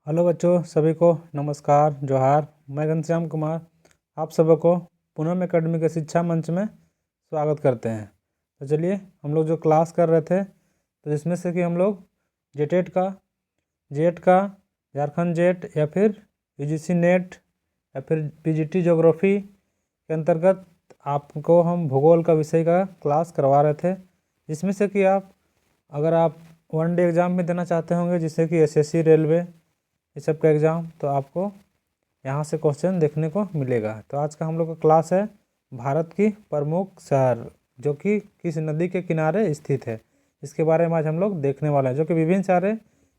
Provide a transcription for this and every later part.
Hello बच्चों, सभी को नमस्कार, जोहार। मैं घनश्याम कुमार आप सबों को पूनम एकेडमी के शिक्षा मंच में स्वागत करते हैं। तो चलिए हम लोग जो क्लास कर रहे थे तो इसमें से कि हम लोग जेटेट का, जेट का, झारखंड जेट या फिर यूजीसी नेट या फिर पीजीटी ज्योग्राफी के अंतर्गत आपको हम भूगोल का विषय का क्लास करवा रहे थे, जिसमें से कि अगर आप वन डे एग्ज़ाम में देना चाहते होंगे जैसे कि एसएससी, रेलवे, ये सब का एग्ज़ाम, तो आपको यहाँ से क्वेश्चन देखने को मिलेगा। तो आज का हम लोग का क्लास है भारत की प्रमुख शहर जो कि किस नदी के किनारे स्थित है, इसके बारे में आज हम लोग देखने वाले हैं, जो कि विभिन्न सारे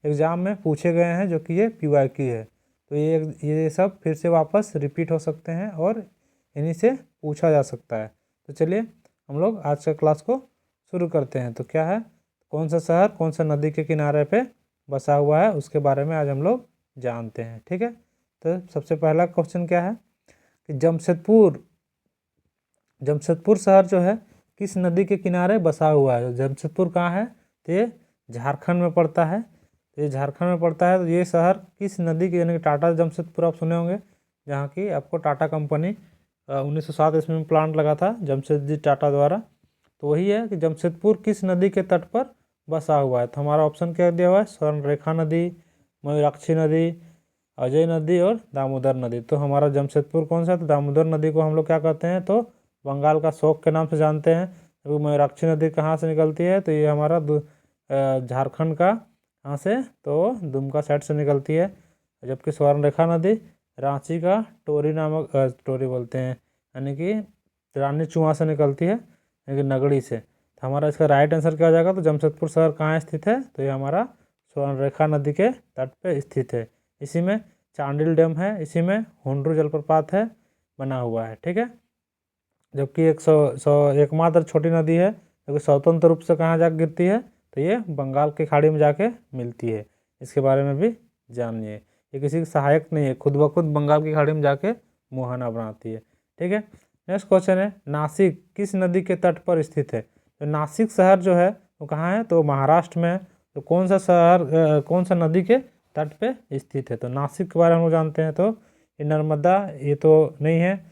एग्ज़ाम में पूछे गए हैं, जो कि ये पीवाईक्यू है। तो ये सब फिर से वापस रिपीट हो सकते हैं और इन्हीं से पूछा जा सकता है। तो चलिए हम लोग आज का क्लास को शुरू करते हैं। तो क्या है, कौन सा शहर कौन सा नदी के किनारे पे बसा हुआ है, उसके बारे में आज हम लोग जानते हैं। ठीक है, तो सबसे पहला क्वेश्चन क्या है कि जमशेदपुर शहर जो है किस नदी के किनारे बसा हुआ है। जमशेदपुर कहाँ है, तो ये झारखंड में पड़ता है। तो ये झारखंड में पड़ता है। तो ये शहर किस नदी के, यानी कि टाटा जमशेदपुर आप सुने होंगे, जहाँ की आपको टाटा कंपनी 1907 ईस्वी में प्लांट लगा था जमशेदजी टाटा द्वारा। तो वही है कि जमशेदपुर किस नदी के तट पर बसा हुआ है। तो हमारा ऑप्शन क्या दिया हुआ है, स्वर्णरेखा नदी, मयूराक्षी नदी, अजय नदी और दामोदर नदी। तो हमारा जमशेदपुर कौन सा है, तो दामोदर नदी को हम लोग क्या कहते हैं, तो बंगाल का शोक के नाम से जानते हैं। तो मयूराक्षी नदी कहाँ से निकलती है, तो ये हमारा झारखंड का कहाँ से, तो दुमका साइड से निकलती है। जबकि स्वर्णरेखा नदी रांची का टोरी नामक टोरी बोलते हैं, यानी कि रानी चुआ से निकलती है, यानी कि नगड़ी से। तो हमारा इसका राइट आंसर क्या हो जाएगा, तो जमशेदपुर शहर कहाँ स्थित है, तो ये हमारा स्वर्णरेखा नदी के तट पे स्थित है। इसी में चांडिल डैम है, इसी में हुंड्रू जलप्रपात है बना हुआ है। ठीक है, जबकि एकमात्र छोटी नदी है जो कि स्वतंत्र रूप से कहाँ जाकर गिरती है, तो ये बंगाल की खाड़ी में जाके मिलती है। इसके बारे में भी जानिए, ये किसी की सहायक नहीं है, खुद ब खुद बंगाल की खाड़ी में जाके मुहाना बनाती है। ठीक है, नेक्स्ट क्वेश्चन है, नासिक किस नदी के तट पर स्थित है। तो नासिक शहर जो है वो कहाँ है, तो महाराष्ट्र में है। तो कौन सा शहर कौन सा नदी के तट पे स्थित है। तो नासिक के बारे में हम लोग जानते हैं, तो ये नर्मदा, ये तो नहीं है,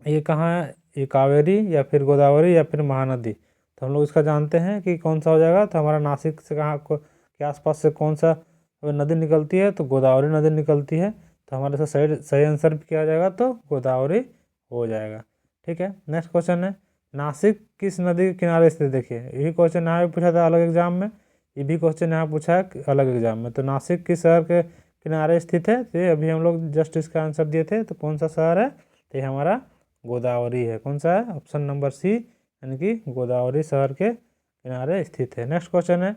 ये कहाँ है, ये कावेरी या फिर गोदावरी या फिर महानदी। तो हम लोग इसका जानते हैं कि कौन सा हो जाएगा। तो हमारा नासिक से कहाँ के आसपास से कौन सा नदी निकलती है, तो गोदावरी नदी निकलती है। तो हमारे से सही सही आंसर भी किया जाएगा, तो गोदावरी हो जाएगा। ठीक है, नेक्स्ट क्वेश्चन है, नासिक किस नदी के किनारे स्थित। देखिए यही क्वेश्चन यहाँ भी पूछा था अलग एग्जाम में, ये भी क्वेश्चन यहाँ पूछा है अलग एग्जाम में। तो नासिक किस शहर के किनारे स्थित है, तो अभी हम लोग जस्ट इसका आंसर दिए थे। तो कौन सा शहर है, तो ये हमारा गोदावरी है। कौन सा है, ऑप्शन नंबर सी, यानी कि गोदावरी शहर के किनारे स्थित है। नेक्स्ट क्वेश्चन है,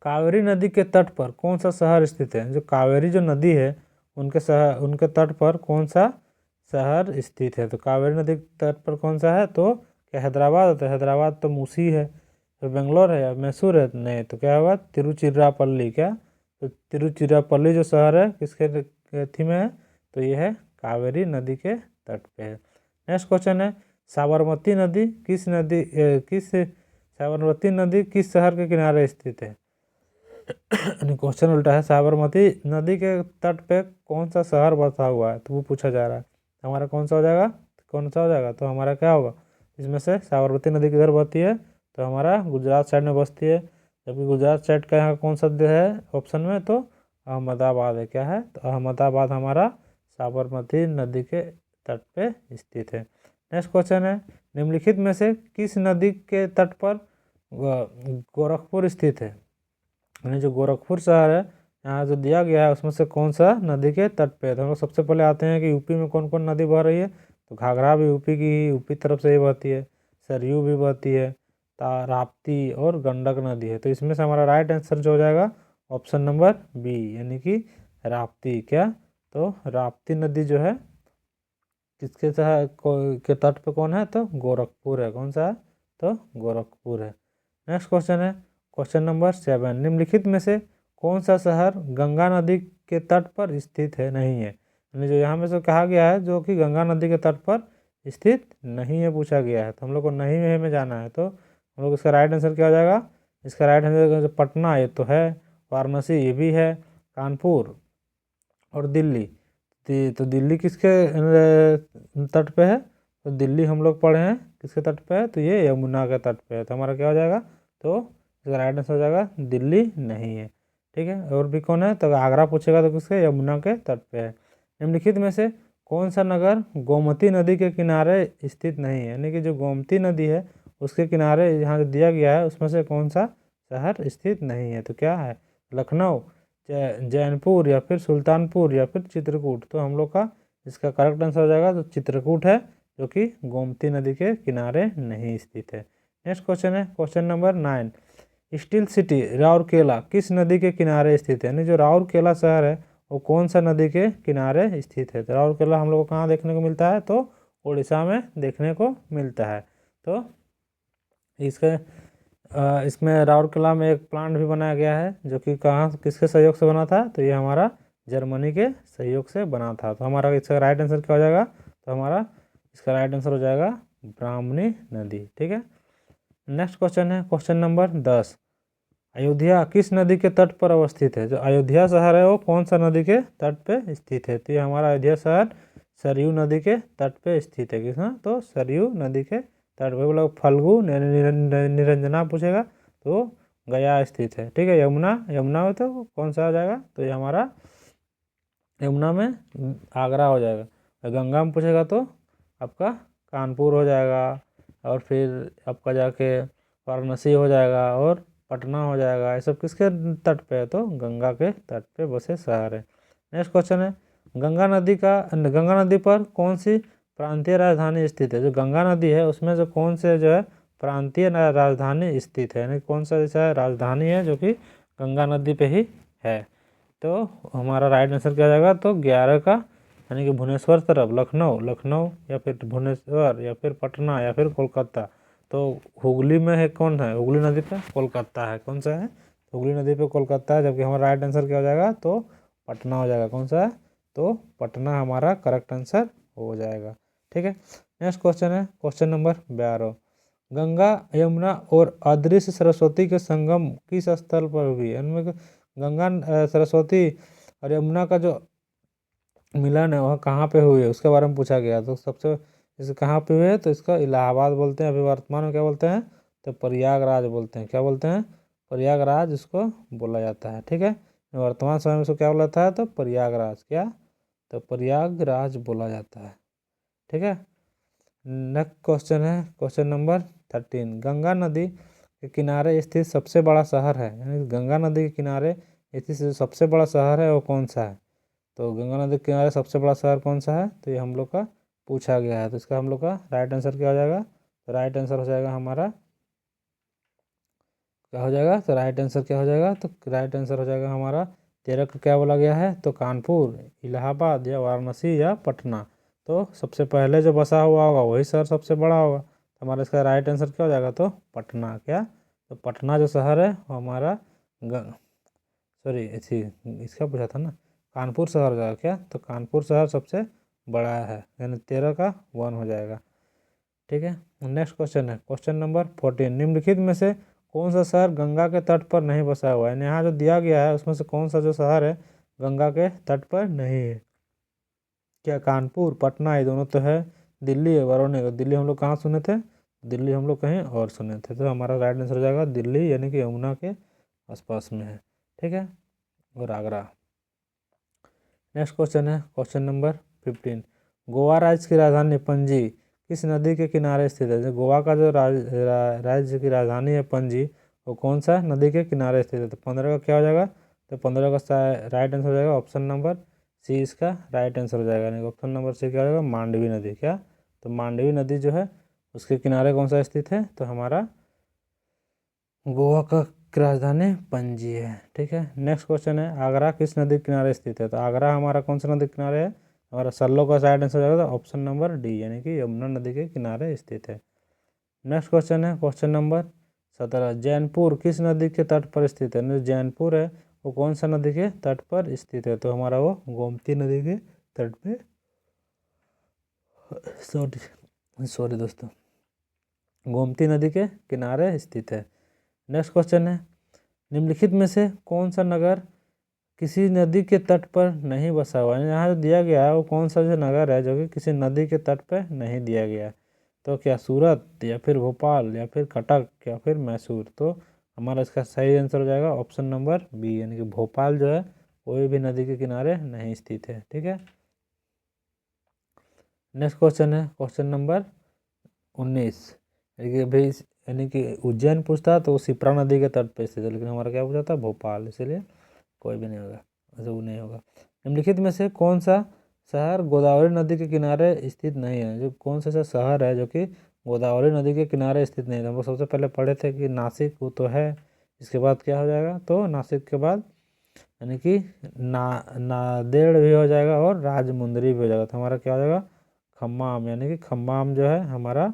कावेरी नदी के तट पर कौन सा शहर स्थित है। जो कावेरी जो नदी है उनके तट पर कौन सा शहर स्थित है। तो कावेरी नदी के तट पर कौन सा है, तो क्या हैदराबाद है। तो हैदराबाद तो मूसी है। तो बेंगलोर है या मैसूर है, नहीं, तो क्या होगा, तिरुचिरापल्ली। क्या, तो तिरुचिरापल्ली जो शहर है किसके थी में है, तो ये है कावेरी नदी के तट पे है। नेक्स्ट क्वेश्चन है, साबरमती नदी किस शहर के किनारे स्थित है। क्वेश्चन उल्टा है, साबरमती नदी के तट पे कौन सा शहर बसा हुआ है, तो वो पूछा जा रहा है। हमारा कौन सा हो जाएगा, तो हमारा क्या होगा, इसमें से साबरमती नदी किधर बहती है, तो हमारा गुजरात साइड में बसती है। जबकि गुजरात साइड का यहाँ कौन सा है ऑप्शन में, तो अहमदाबाद है। क्या है, तो अहमदाबाद हमारा साबरमती नदी के तट पे स्थित है। नेक्स्ट क्वेश्चन है, निम्नलिखित में से किस नदी के तट पर गोरखपुर स्थित है। यानी जो गोरखपुर शहर है यहाँ जो दिया गया है उसमें से कौन सा नदी के तट पे है। तो हम लोग सबसे पहले आते हैं कि यूपी में कौन कौन नदी बह रही है। तो घाघरा भी यूपी की ही, यूपी तरफ से ही बहती है। सरयू भी बहती है, राप्ती और गंडक नदी है। तो इसमें से हमारा राइट आंसर जो हो जाएगा ऑप्शन नंबर बी, यानी कि राप्ती। क्या, तो राप्ती नदी जो है किसके के तट पे कौन है, तो गोरखपुर है। कौन सा है, तो गोरखपुर है। नेक्स्ट क्वेश्चन है, क्वेश्चन नंबर 7, निम्नलिखित में से कौन सा शहर गंगा नदी के तट पर स्थित है, नहीं है। यानी जो यहाँ में से कहा गया है जो कि गंगा नदी के तट पर स्थित नहीं है पूछा गया है, तो हम लोग को नहीं में जाना है। तो हम लोग इसका राइट आंसर क्या हो जाएगा, इसका राइट आंसर पटना ये तो है, वाराणसी ये भी है, कानपुर और दिल्ली। तो दिल्ली किसके तट पे है? तो दिल्ली हम लोग पढ़े हैं किसके तट पे है? तो ये यमुना के तट पे है। तो हमारा क्या हो जाएगा? तो इसका राइट आंसर हो जाएगा दिल्ली नहीं है। ठीक है, और भी कौन है? तो आगरा पूछेगा तो किसके? यमुना के तट पे है। निम्नलिखित में से कौन सा नगर गोमती नदी के किनारे स्थित नहीं है? यानी कि जो गोमती नदी है उसके किनारे यहाँ दिया गया है उसमें से कौन सा शहर स्थित नहीं है? तो क्या है? लखनऊ, जैनपुर या फिर सुल्तानपुर या फिर चित्रकूट। तो हम लोग का इसका करेक्ट आंसर हो जाएगा तो चित्रकूट है, जो कि गोमती नदी के किनारे नहीं स्थित है। नेक्स्ट क्वेश्चन है question number 9। Steel city Rourkela किस नदी के किनारे स्थित है? यानी जो राउरकेला शहर है वो कौन सा नदी के किनारे स्थित है? तो राउरकेला हम लोग को कहाँ देखने को मिलता है? तो उड़ीसा में देखने को मिलता है। तो इसमें राउरकेला में एक प्लांट भी बनाया गया है, जो कि कहाँ किसके सहयोग से बना था? तो ये हमारा जर्मनी के सहयोग से बना था। तो हमारा इसका राइट आंसर क्या हो जाएगा? तो हमारा इसका राइट आंसर हो जाएगा ब्राह्मणी नदी। ठीक है, नेक्स्ट क्वेश्चन है क्वेश्चन नंबर 10। अयोध्या किस नदी के तट पर अवस्थित है? जो अयोध्या शहर है वो कौन सा नदी के तट पे स्थित है? तो ये हमारा अयोध्या शहर सरयू नदी के तट पे स्थित है। किसना? तो सरयू नदी के तट पे। बोला फल्गु निरंजना पूछेगा तो गया स्थित है। ठीक है, यमुना में तो कौन सा हो जाएगा? तो ये हमारा यमुना में आगरा हो जाएगा। गंगा में पूछेगा तो आपका कानपुर हो जाएगा, और फिर आपका जाके वाराणसी हो जाएगा और पटना हो जाएगा। ये सब किसके तट पे है? तो गंगा के तट पे बसे शहर है। नेक्स्ट क्वेश्चन है गंगा नदी पर कौन सी प्रांतीय राजधानी स्थित है? जो गंगा नदी है उसमें से कौन से जो है प्रांतीय राजधानी स्थित है? यानी कौन सा जैसा राजधानी है जो कि गंगा नदी पे ही है? तो हमारा राइट आंसर क्या हो जाएगा? तो 11 का, यानी कि भुवनेश्वर तरफ लखनऊ या फिर भुवनेश्वर या फिर पटना या फिर कोलकाता। तो हुगली में है कौन है? हुगली नदी पे कोलकाता है। कौन सा है? हुगली नदी पे कोलकाता है, जबकि हमारा राइट आंसर क्या हो जाएगा? तो पटना हो जाएगा। कौन सा है? तो पटना हमारा करेक्ट आंसर हो जाएगा। ठीक है, नेक्स्ट क्वेश्चन है क्वेश्चन नंबर 12। गंगा यमुना और अदृश्य सरस्वती के संगम किस स्थल पर हुई? इनमें गंगा सरस्वती और यमुना का जो मिलन है वह कहाँ पे हुई है उसके बारे में पूछा गया। तो सबसे इसे कहाँ पे हुए है? तो इसका इलाहाबाद बोलते हैं। अभी वर्तमान में क्या बोलते हैं? तो प्रयागराज बोलते हैं। क्या बोलते हैं? प्रयागराज इसको बोला जाता है। ठीक है, वर्तमान समय में इसको क्या बोला जाता है? तो प्रयागराज। क्या? तो प्रयागराज बोला जाता है। ठीक है, नेक्स्ट क्वेश्चन है क्वेश्चन नंबर 13। गंगा नदी के किनारे स्थित सबसे बड़ा शहर है, यानी गंगा नदी के किनारे स्थित सबसे बड़ा शहर है वो कौन सा है? तो गंगा नदी के किनारे सबसे बड़ा शहर कौन सा है? तो ये हम लोग का पूछा गया है। तो इसका हम लोग का राइट आंसर क्या हो जाएगा? तो राइट आंसर हो जाएगा हमारा क्या हो जाएगा? तो राइट आंसर क्या हो जाएगा? तो राइट आंसर हो जाएगा हमारा 13 का क्या बोला गया है? तो कानपुर, इलाहाबाद या वाराणसी या पटना। तो सबसे पहले जो बसा हुआ होगा वही शहर सबसे बड़ा होगा। तो हमारा इसका राइट आंसर क्या हो जाएगा? तो पटना। क्या? तो पटना जो शहर है वो हमारा सॉरी इसी इसका पूछा था ना, कानपुर शहर हो जाएगा। क्या? तो कानपुर शहर सबसे बड़ा है, यानी 13 का 1 हो जाएगा। ठीक है, नेक्स्ट क्वेश्चन है क्वेश्चन नंबर 14। निम्नलिखित में से कौन सा शहर गंगा के तट पर नहीं बसा हुआ है? यहाँ जो दिया गया है उसमें से कौन सा जो शहर है गंगा के तट पर नहीं है? क्या कानपुर, पटना, ये दोनों तो है। दिल्ली है, वरुण। दिल्ली हम लोग कहाँ सुने थे? दिल्ली हम लोग कहीं और सुने थे। तो हमारा राइट आंसर हो जाएगा दिल्ली, यानी कि यमुना के आसपास में है। ठीक है, और आगरा। नेक्स्ट क्वेश्चन है क्वेश्चन नंबर 15। गोवा राज्य की राजधानी पणजी किस नदी के किनारे स्थित है? जो गोवा का जो राज्य की राजधानी है पणजी, वो कौन सा नदी के किनारे स्थित है? तो 15 का क्या हो जाएगा? तो 15 का राइट आंसर हो जाएगा ऑप्शन नंबर सी, इसका राइट आंसर हो जाएगा। यानी ऑप्शन नंबर सी क्या हो जाएगा? मांडवी नदी। क्या? तो मांडवी नदी जो है उसके किनारे कौन सा स्थित है? तो हमारा गोवा का राजधानी पणजी है। ठीक है, नेक्स्ट क्वेश्चन है आगरा किस नदी के किनारे स्थित है? तो आगरा हमारा कौन सा नदी के किनारे है? हमारा सल्लो का राइट आंसर जाएगा ऑप्शन नंबर डी, यानी कि यमुना नदी के किनारे स्थित है। नेक्स्ट क्वेश्चन है क्वेश्चन नंबर 17। जैनपुर किस नदी के तट पर स्थित है? जैनपुर है वो कौन सा नदी के तट पर स्थित है? तो हमारा वो गोमती नदी के तट पे सॉरी दोस्तों, गोमती नदी के किनारे स्थित है। नेक्स्ट क्वेश्चन है निम्नलिखित में से कौन सा नगर किसी नदी के तट पर नहीं बसा हुआ है? यहाँ जो दिया गया है वो कौन सा जो नगर है जो कि किसी नदी के तट पर नहीं दिया गया है? तो क्या सूरत या फिर भोपाल या फिर कटक या फिर मैसूर? तो हमारा इसका सही आंसर हो जाएगा ऑप्शन नंबर बी, यानी कि भोपाल जो है कोई भी नदी के किनारे नहीं स्थित है। ठीक है, नेक्स्ट क्वेश्चन है क्वेश्चन नंबर 19। यानी कि उज्जैन पूछता तो वो शिप्रा नदी के तट पर स्थित है, लेकिन हमारा क्या पूछा था? भोपाल, इसलिए कोई भी नहीं होगा, ऐसा वो नहीं होगा। निम्नलिखित में से कौन सा शहर गोदावरी नदी के किनारे स्थित नहीं है? जो कौन सा ऐसा शहर है जो कि गोदावरी नदी के किनारे स्थित नहीं है? हम लोग सबसे पहले पढ़े थे कि नासिक वो तो है, इसके बाद क्या हो जाएगा? तो नासिक के बाद यानी कि नांदेड़ भी हो जाएगा और राजमुंदरी भी हो जाएगा, तो हमारा क्या हो जाएगा? खम्माम, यानी कि खम्माम जो है हमारा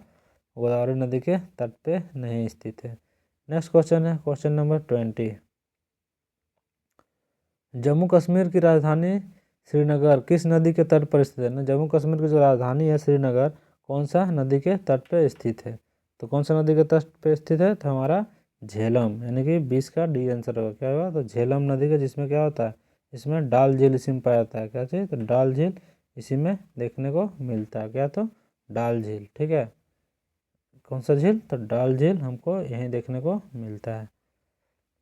गोदावरी नदी के तट पे नहीं स्थित है। नेक्स्ट क्वेश्चन है क्वेश्चन नंबर 20। जम्मू कश्मीर की राजधानी श्रीनगर किस नदी के तट पर स्थित है? ना, जम्मू कश्मीर की जो राजधानी है श्रीनगर कौन सा नदी के तट पर स्थित है? तो कौन सा नदी के तट पर स्थित है? तो हमारा झेलम, यानी कि 20 का डी आंसर होगा। क्या होगा? तो झेलम नदी का, जिसमें क्या होता है? इसमें डाल झील इसी में पाया जाता है। क्या चीज़? तो डाल झील इसी में देखने को मिलता है। क्या? तो डाल झील। ठीक है, कौन सा झील? तो डाल झील हमको यहीं देखने को मिलता है।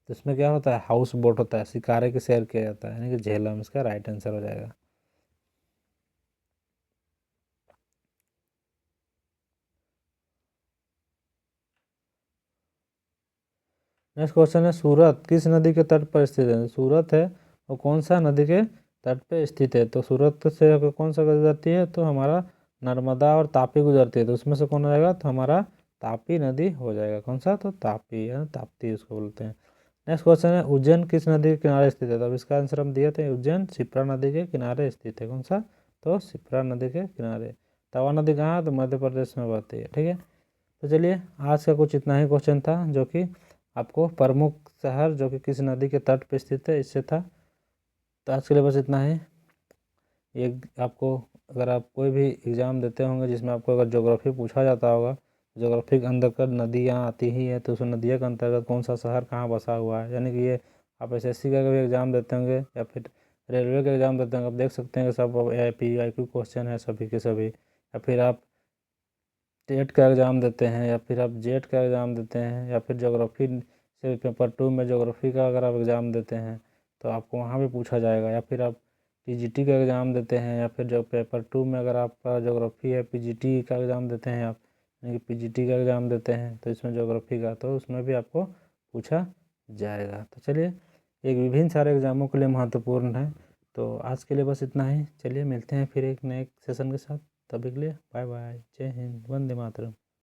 तो इसमें क्या होता है? हाउस बोट होता है, शिकारे की सैर किया जाता है, यानी कि झेलम इसका राइट आंसर हो जाएगा। नेक्स्ट क्वेश्चन है सूरत किस नदी के तट पर स्थित है? सूरत है और कौन सा नदी के तट पर स्थित है? तो सूरत से होकर कौन सा गुजरती है? तो हमारा नर्मदा और तापी गुजरती है, तो उसमें से कौन हो जाएगा? तो हमारा तापी नदी हो जाएगा। कौन सा? तो तापी, या ताप्ती उसको बोलते हैं। नेक्स्ट क्वेश्चन है उज्जैन किस नदी के किनारे स्थित है? तो अब इसका आंसर हम दिए थे, उज्जैन शिप्रा नदी के किनारे स्थित है। कौन सा? तो शिप्रा नदी के किनारे। तवा नदी कहाँ है? तो मध्य प्रदेश में बहती है। ठीक है, तो चलिए आज का कुछ इतना ही क्वेश्चन था, जो कि आपको प्रमुख शहर जो कि किस नदी के तट पर स्थित है इससे था। तो आज के लिए बस इतना ही। एक आपको, अगर आप कोई भी एग्ज़ाम देते होंगे जिसमें आपको अगर ज्योग्राफी पूछा जाता होगा, ज्योग्राफी के अंदर कर नदियाँ आती ही है, तो उस नदियों के अंतर्गत कौन सा शहर कहाँ बसा हुआ है, यानी कि ये आप एसएससी का भी एग्ज़ाम देते होंगे या फिर रेलवे का एग्ज़ाम देते होंगे, आप देख सकते हैं कि सब AIQ क्वेश्चन है सभी के सभी। या फिर आप टेट का एग्ज़ाम देते हैं या फिर आप जेट का एग्ज़ाम देते हैं या फिर ज्योग्राफी से पेपर 2 में ज्योग्राफी का अगर आप एग्ज़ाम देते हैं तो आपको वहाँ भी पूछा जाएगा। या फिर आप PGT का एग्ज़ाम देते हैं या फिर जो पेपर 2 में अगर आपका ज्योग्राफी है, PGT का एग्ज़ाम देते हैं आप, यानी कि PGT का एग्ज़ाम देते हैं तो इसमें ज्योग्राफी का, तो उसमें भी आपको पूछा जाएगा। तो चलिए, एक विभिन्न सारे एग्ज़ामों के लिए महत्वपूर्ण है। तो आज के लिए बस इतना ही। चलिए मिलते हैं फिर एक नए सेशन के साथ, तभी के लिए बाय बाय, जय हिंद, वंदे मातरम।